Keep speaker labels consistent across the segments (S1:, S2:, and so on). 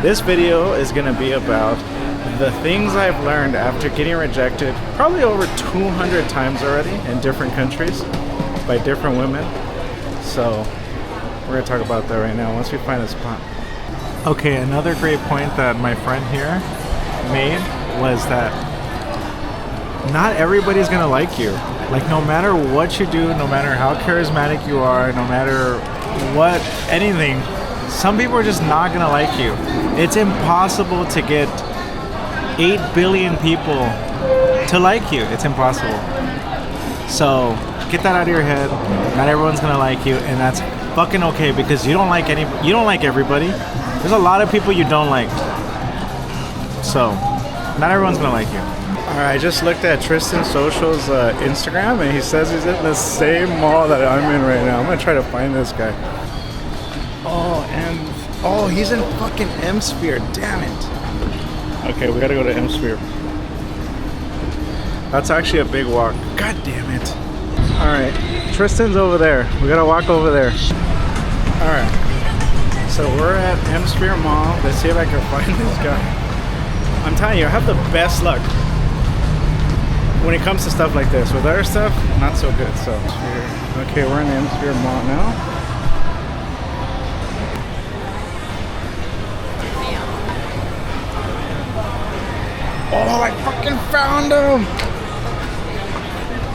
S1: This video is going to be about the things I've learned after getting rejected probably over 200 times already in different countries by different women. So we're going to talk about that right now once we find a spot. Okay, another great point that my friend here made was that not everybody's going to like you. Like, no matter what you do, no matter how charismatic you are, no matter what, anything, some people are just not gonna like you. It's impossible to get 8 billion people to like you. It's impossible. So get that out of your head. Not everyone's gonna like you, and that's fucking okay because you don't like everybody. There's a lot of people you don't like. So not everyone's gonna like you. Alright, I just looked at Tristan Social's Instagram, and he says he's in the same mall that I'm in right now. I'm gonna try to find this guy. Oh, he's in fucking M-Sphere. Damn it. Okay, we gotta go to M-Sphere. That's actually a big walk. God damn it. Alright, Tristan's over there. We gotta walk over there. Alright. So we're at M-Sphere Mall. Let's see if I can find this guy. I'm telling you, I have the best luck when it comes to stuff like this. With other stuff, not so good. So, okay, we're in the M-Sphere Mall now. Oh, I fucking found him!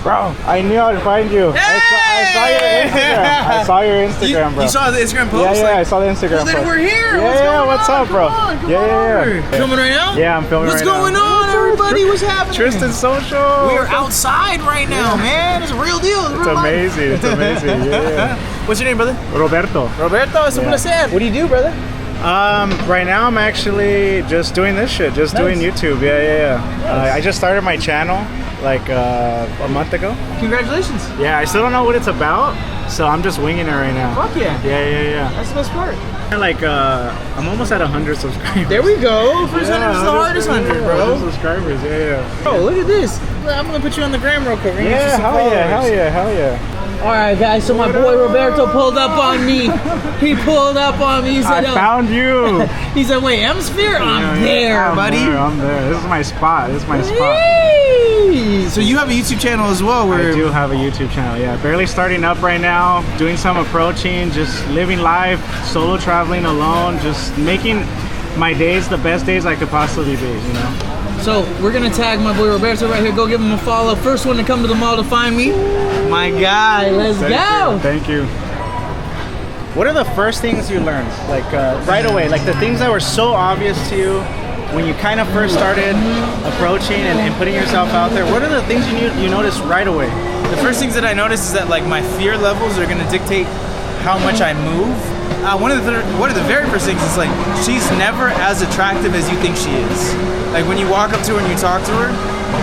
S1: Bro, I knew I'd find you. Hey! I saw your Instagram, bro.
S2: You saw the Instagram post?
S1: Yeah, I saw the Instagram post.
S2: Well, then we're here.
S1: What's up, bro?
S2: Come on. Filming right now?
S1: Yeah, I'm filming
S2: What's
S1: right now.
S2: going on, everybody? What's happening?
S1: Tristan Social.
S2: We are outside right now, man. It's a real deal.
S1: It's amazing. It's amazing. Yeah.
S2: What's your name, brother?
S1: Roberto.
S2: Roberto, it's a placer. What do you do, brother?
S1: Right now I'm actually just doing this shit, just doing YouTube. Yeah. Nice. I just started my channel like a month ago.
S2: Congratulations.
S1: Yeah, I still don't know what it's about, so I'm just winging it right now.
S2: Fuck yeah.
S1: Yeah.
S2: That's the best part.
S1: Like I'm almost at 100 subscribers.
S2: There we go. First 100 is the hardest 100, bro.
S1: 100 subscribers. Yeah.
S2: Bro, look at this. I'm gonna put you on the gram real quick.
S1: Yeah, hell yeah.
S2: Alright guys, so my boy Roberto pulled up on me. He pulled up on me. He said,
S1: I found you.
S2: He said, wait, M-Sphere? I'm there, buddy.
S1: I'm there. This is my spot.
S2: Hey. So you have a YouTube channel as well?
S1: I do have a YouTube channel, yeah. Barely starting up right now, doing some approaching, just living life, solo traveling alone, just making my days the best days I could possibly be, you know?
S2: So we're gonna tag my boy Roberto right here. Go give him a follow. First one to come to the mall to find me. My guy, let's go.
S1: Thank you. What are the first things you learned? Like right away, like the things that were so obvious to you when you kind of first started approaching and putting yourself out there. What are the things you noticed right away?
S2: The first things that I noticed is that like my fear levels are gonna dictate how much I move. One of the very first things is like she's never as attractive as you think she is. Like when you walk up to her and you talk to her,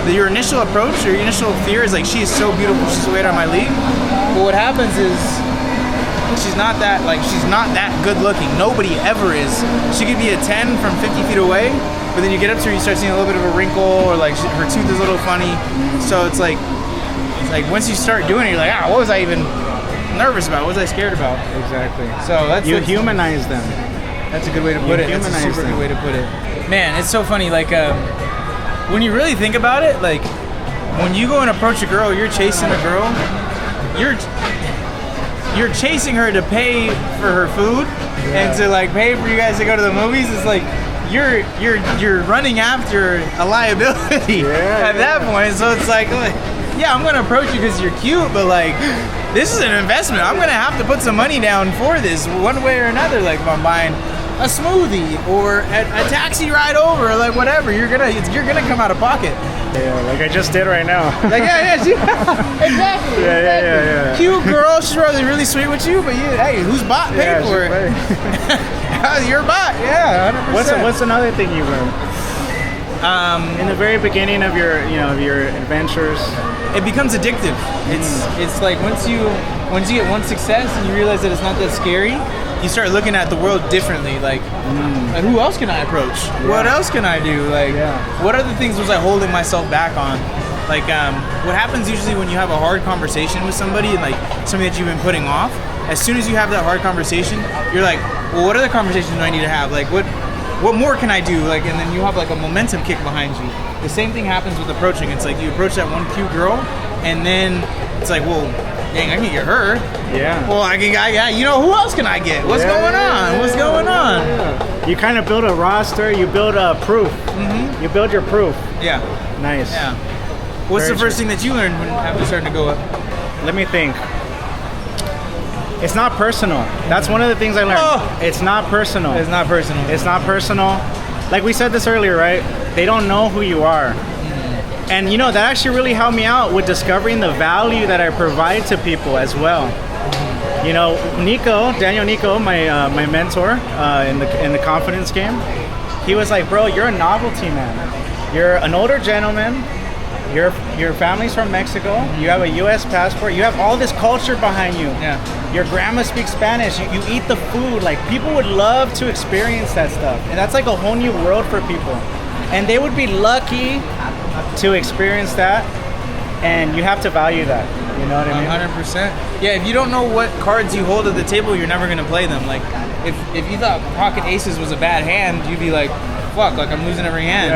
S2: your initial approach or your initial fear is like she is so beautiful, she's way out of my league. But what happens is she's not that good looking. Nobody ever is. She could be a 10 from 50 feet away, but then you get up to her, you start seeing a little bit of a wrinkle or like her tooth is a little funny. So it's like once you start doing it, you're like, what was I even nervous about? What was I scared about?
S1: Exactly.
S2: So
S1: you humanize them.
S2: That's a good way to put it. That's a super good way to put it. Man, it's so funny. Like when you really think about it, like when you go and approach a girl, you're chasing a girl. You're chasing her to pay for her food and to like pay for you guys to go to the movies. It's like you're running after a liability at that point. So it's like yeah, I'm gonna approach you because you're cute, but like this is an investment. I'm gonna have to put some money down for this one way or another. Like if I'm buying a smoothie or a taxi ride over, or like whatever, you're gonna come out of pocket.
S1: Yeah, like I just did right now.
S2: Like exactly.
S1: Yeah.
S2: Cute girl, she's probably really sweet with you, but hey, who's bot paid for it? Your bot, yeah, 100%.
S1: What's another thing you learned? In the very beginning of your adventures,
S2: it becomes addictive. It's like once you get one success and you realize that it's not that scary, you start looking at the world differently. Like who else can I approach? Yeah. What else can I do? Like what other things was I holding myself back on? Like what happens usually when you have a hard conversation with somebody and like something that you've been putting off, as soon as you have that hard conversation, you're like, well, what other conversations do I need to have? Like what what more can I do? Like, and then you have like a momentum kick behind you. The same thing happens with approaching. It's like you approach that one cute girl, and then it's like, well, dang, I can get her.
S1: Yeah.
S2: Well, you know, who else can I get? What's going on? What's going on?
S1: Yeah. You kind of build a roster. You build a proof.
S2: Mm-hmm.
S1: You build your proof.
S2: Yeah.
S1: Nice.
S2: Yeah. What's
S1: Very
S2: the first
S1: true.
S2: thing that you learned when after starting to go up?
S1: Let me think. It's not personal. That's one of the things I learned.
S2: Oh.
S1: It's not personal.
S2: It's not personal.
S1: It's not personal. Like we said this earlier, right? They don't know who you are. And you know, that actually really helped me out with discovering the value that I provide to people as well. You know, Daniel Nico, my mentor in the confidence game, he was like, bro, you're a novelty man. You're an older gentleman. Your family's from Mexico. You have a U.S. passport. You have all this culture behind you.
S2: Yeah.
S1: Your grandma speaks Spanish. You eat the food. Like, people would love to experience that stuff. And that's like a whole new world for people. And they would be lucky to experience that. And you have to value that. You know what I mean?
S2: 100%. Yeah, if you don't know what cards you hold at the table, you're never going to play them. Like, if you thought pocket aces was a bad hand, you'd be like, fuck, like I'm losing every hand.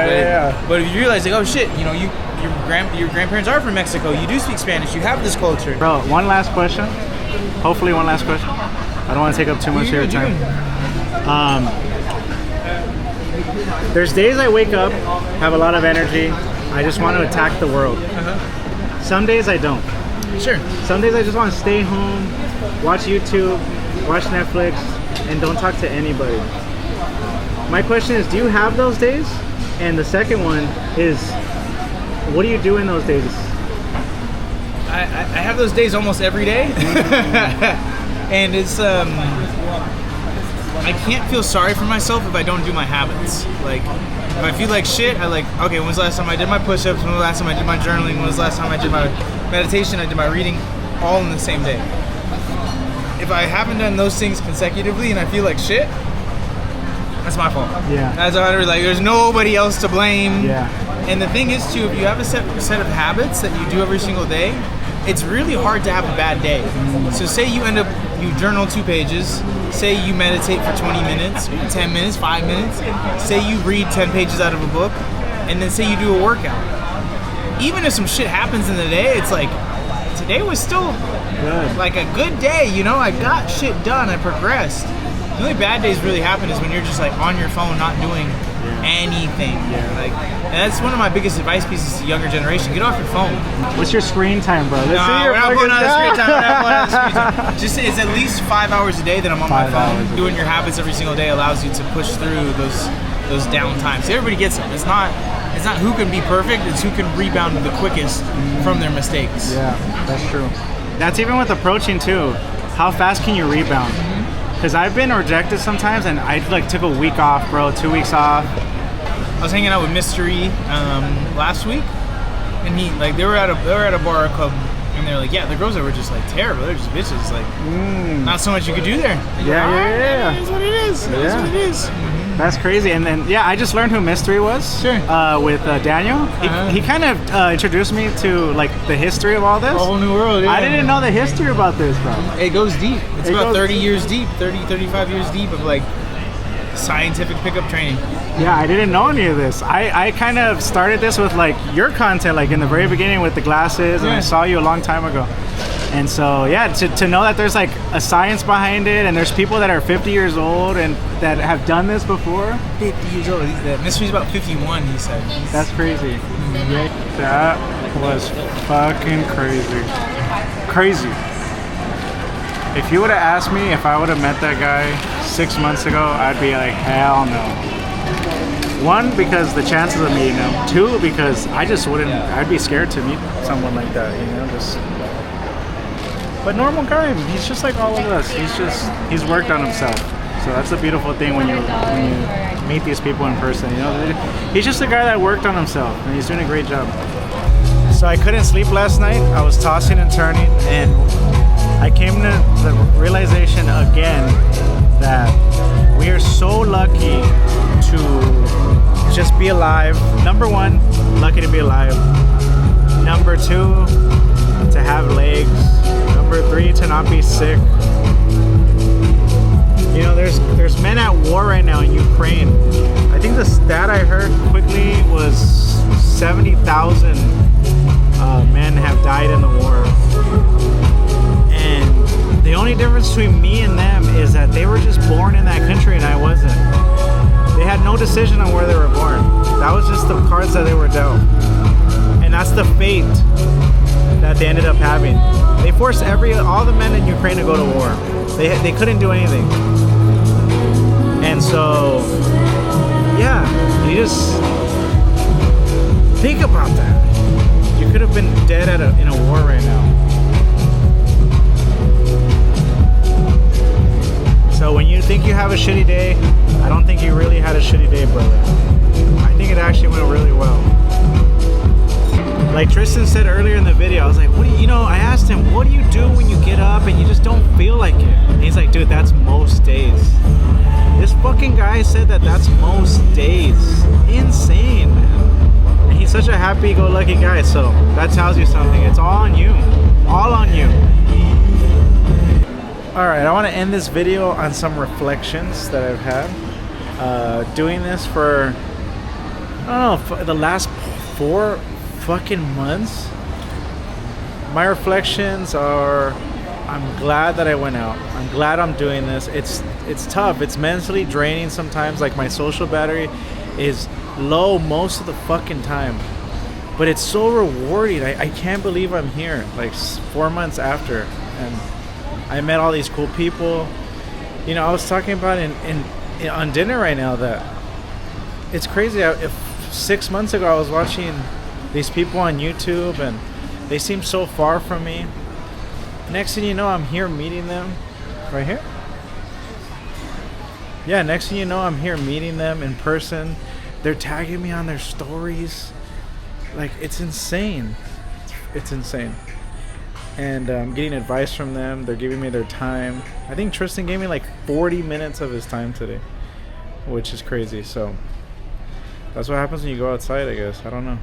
S2: But if you realize, like, oh shit, you know, your grandparents are from Mexico. You do speak Spanish. You have this culture.
S1: Bro, one last question. Hopefully one last question. I don't want to take up too much of your time. There's days I wake up, have a lot of energy. I just want to attack the world. Some days I don't.
S2: Sure.
S1: Some days I just want to stay home, watch YouTube, watch Netflix, and don't talk to anybody. My question is, do you have those days? And the second one is, what do you do in those days?
S2: I have those days almost every day. And it's, I can't feel sorry for myself if I don't do my habits. Like, if I feel like shit, okay, when was the last time I did my push-ups? When was the last time I did my journaling? When was the last time I did my meditation? I did my reading, all in the same day. If I haven't done those things consecutively and I feel like shit, that's my fault.
S1: Yeah.
S2: That's 100. Like, there's nobody else to blame.
S1: Yeah.
S2: And the thing is, too, if you have a set of habits that you do every single day, it's really hard to have a bad day. So say you journal 2 pages, say you meditate for 20 minutes, 10 minutes, 5 minutes, say you read 10 pages out of a book, and then say you do a workout. Even if some shit happens in the day, it's like, today was still
S1: Good.
S2: like a good day, you know? I got shit done, I progressed. The only bad days really happen is when you're just like on your phone, not doing anything. Like, and that's one of my biggest advice pieces to younger generation. Get off your phone.
S1: What's your screen time, bro? Let's see
S2: We're
S1: your
S2: not
S1: fucking
S2: going on a screen time. We're not going on a screen
S1: time.
S2: time. Just it's at least 5 hours a day that I'm on my
S1: 5
S2: phone.
S1: hours a
S2: Doing your habits every single day allows you to push through those down times. Everybody gets them. It's not who can be perfect. It's who can rebound the quickest from their mistakes.
S1: Yeah, that's true. That's even with approaching too. How fast can you rebound? Because I've been rejected sometimes, and I like took a week off, bro. 2 weeks off.
S2: I was hanging out with Mystery last week, and they were at a bar or club, and they're like, yeah, the girls that were just like terrible. They're just bitches. Like, not so much you could do there. And you're like,
S1: Yeah.
S2: It is what it is. It is what it is.
S1: That's crazy. And then, yeah, I just learned who Mystery was.
S2: Sure.
S1: With Daniel. He kind of introduced me to like the history of all this.
S2: A whole new world. Yeah.
S1: I didn't know the history about this, bro.
S2: It goes deep. It's
S1: It
S2: about
S1: goes
S2: 30 years deep, 35 years deep of like scientific pickup training.
S1: Yeah, I didn't know any of this. I kind of started this with like your content, like in the very beginning with the glasses, and I saw you a long time ago. And so, yeah, to know that there's like a science behind it, and there's people that are 50 years old and that have done this before.
S2: 50 years old. The Mystery's about 51, he said.
S1: That's crazy. That was fucking crazy. Crazy. If you would have asked me if I would have met that guy 6 months ago, I'd be like, hell no. 1, because the chances of meeting him. 2, because I just wouldn't, I'd be scared to meet someone like that, you know, just. But normal guy, he's just like all of us. He's worked on himself. So that's a beautiful thing when you meet these people in person, you know. He's just a guy that worked on himself, and he's doing a great job. So I couldn't sleep last night. I was tossing and turning, and I came to the realization again that we are so lucky to just be alive. Number 1, lucky to be alive. Number 2, to have legs. Number 3, to not be sick. You know, there's men at war right now in Ukraine. stat I heard quickly was 70,000 men have died in the war. And the only difference between me and them is that they were just born in that country and I wasn't. They had no decision on where they were born. That was just the cards that they were dealt. And that's the fate that they ended up having. They forced all the men in Ukraine to go to war. They couldn't do anything. And so, yeah, you just think about that. You could have been dead in a war right now. So when you think you have a shitty day, I don't think you really had a shitty day, brother. I think it actually went really well. Like Tristan said earlier in the video, I was like, I asked him, what do you do when you get up and you just don't feel like it? And he's like, dude, that's most days. This fucking guy said that that's most days. Insane, man. And he's such a happy-go-lucky guy, so that tells you something. It's all on you. All on you. Alright, I want to end this video on some reflections that I've had. Doing this for, I don't know, the last 4 fucking months. My reflections are, I'm glad that I went out. I'm glad I'm doing this. It's tough. It's mentally draining sometimes. Like my social battery is low most of the fucking time. But it's so rewarding. I can't believe I'm here. Like 4 months after. And I met all these cool people. I was talking about on dinner right now that it's crazy. If 6 months ago I was watching these people on YouTube and they seem so far from me. Next thing you know, I'm here meeting them. Right here? Yeah, next thing you know, I'm here meeting them in person. They're tagging me on their stories. Like, it's insane. It's insane. And I'm getting advice from them. They're giving me their time. I think Tristan gave me like 40 minutes of his time today, which is crazy. So that's what happens when you go outside, I guess. I don't know.